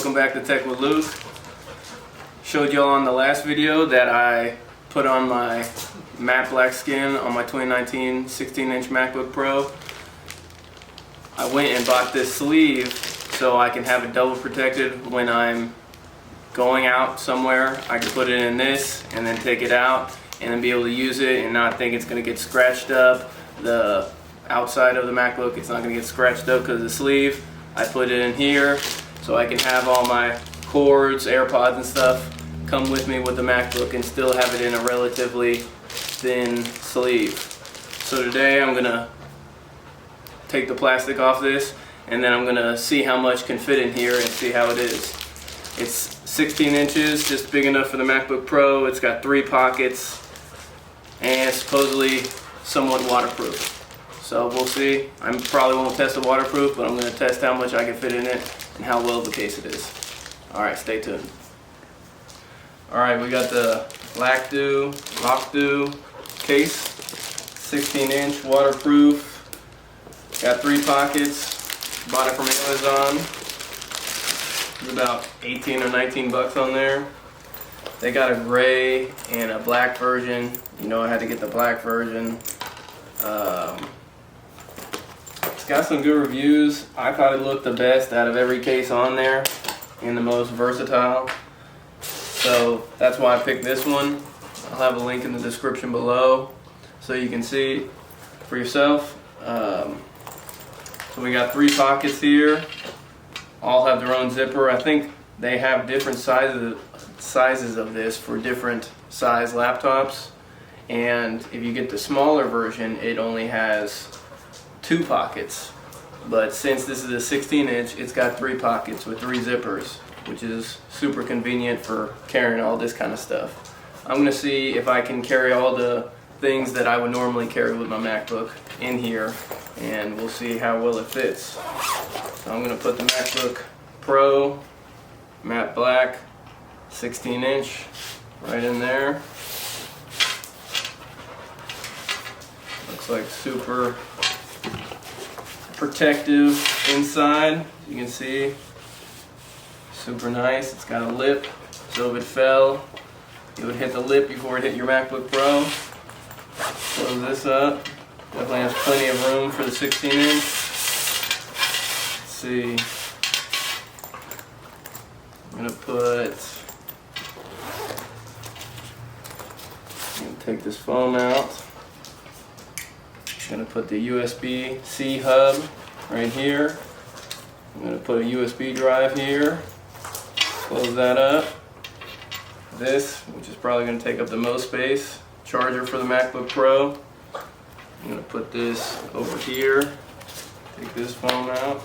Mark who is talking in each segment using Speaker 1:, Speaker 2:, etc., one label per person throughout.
Speaker 1: Welcome back to Tech with Luke. Showed y'all on the last video that I put on my matte black skin on my 2019 16-inch MacBook Pro. I went and bought this sleeve so I can have it double protected when I'm going out somewhere. I can put it in this and then take it out and then be able to use it and not think it's going to get scratched up. The outside of the MacBook, it's not going to get scratched up because of the sleeve. I put it in here so I can have all my cords, AirPods and stuff come with me with the MacBook and still have it in a relatively thin sleeve. So today I'm going to take the plastic off this and then I'm going to see how much can fit in here and see how it is. It's 16 inches, just big enough for the MacBook Pro. It's got 3 pockets and supposedly somewhat waterproof. So we'll see. I probably won't test the waterproof, but I'm going to test how much I can fit in it and how well the case it is. Alright, stay tuned. Alright, we got the Lacdo case, 16 inch, waterproof, got 3 pockets, bought it from Amazon. It's about 18 or 19 bucks on there. They got a gray and a black version. You know I had to get the black version. It's got some good reviews. I thought it looked the best out of every case on there and the most versatile. So that's why I picked this one. I'll have a link in the description below so you can see for yourself. So we got 3 pockets here. All have their own zipper. I think they have different sizes of this for different size laptops. And if you get the smaller version, it only has 2 pockets. But since this is a 16 inch, it's got 3 pockets with 3 zippers, which is super convenient for carrying all this kind of stuff. I'm going to see if I can carry all the things that I would normally carry with my MacBook in here, and we'll see how well it fits. So I'm going to put the MacBook Pro matte black 16 inch right in there. Looks like super protective inside. You can see super nice. It's got a lip, so if it fell, it would hit the lip before it hit your MacBook Pro. Close this up. Definitely has plenty of room for the 16 inch. Let's see. I'm gonna take this foam out. I'm gonna put the USB-C hub right here. I'm gonna put a USB drive here. Close that up. This, which is probably gonna take up the most space, charger for the MacBook Pro. I'm gonna put this over here. Take this foam out.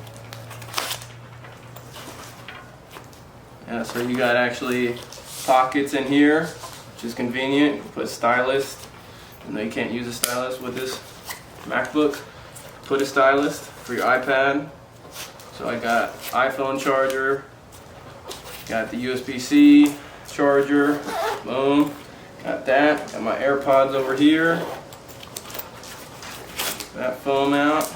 Speaker 1: Yeah, so you got actually pockets in here, which is convenient. You can put a stylus. Even though you can't use a stylus with this MacBook, put a stylus for your iPad. So I got iPhone charger, got the USB-C charger, boom, got that, got my AirPods over here, that foam out,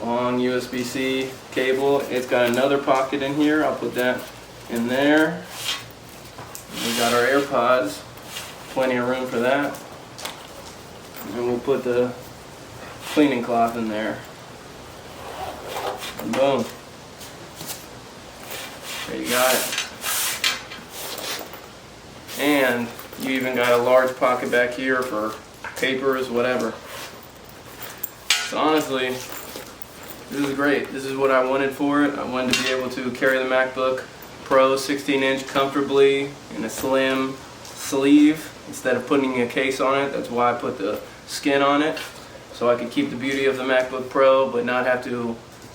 Speaker 1: long USB-C cable. It's got another pocket in here, I'll put that in there. We got our AirPods, plenty of room for that. And we'll put the cleaning cloth in there. And boom. There you got it. And you even got a large pocket back here for papers, whatever. So honestly, this is great. This is what I wanted for it. I wanted to be able to carry the MacBook Pro 16 inch comfortably in a slim sleeve instead of putting a case on it. That's why I put the skin on it, so I could keep the beauty of the MacBook Pro but not have to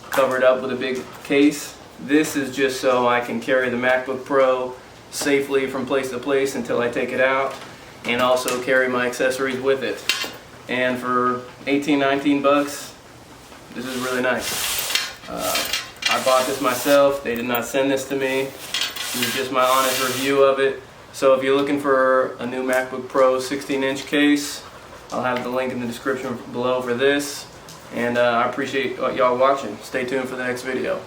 Speaker 1: cover it up with a big case. This is just so I can carry the MacBook Pro safely from place to place until I take it out, and also carry my accessories with it. And for 18-19 bucks, this is really nice. I bought this myself. They did not send this to me. This is just my honest review of it. So if you're looking for a new MacBook Pro 16 inch case, I'll have the link in the description below for this. And I appreciate y'all watching. Stay tuned for the next video.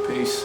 Speaker 1: Peace.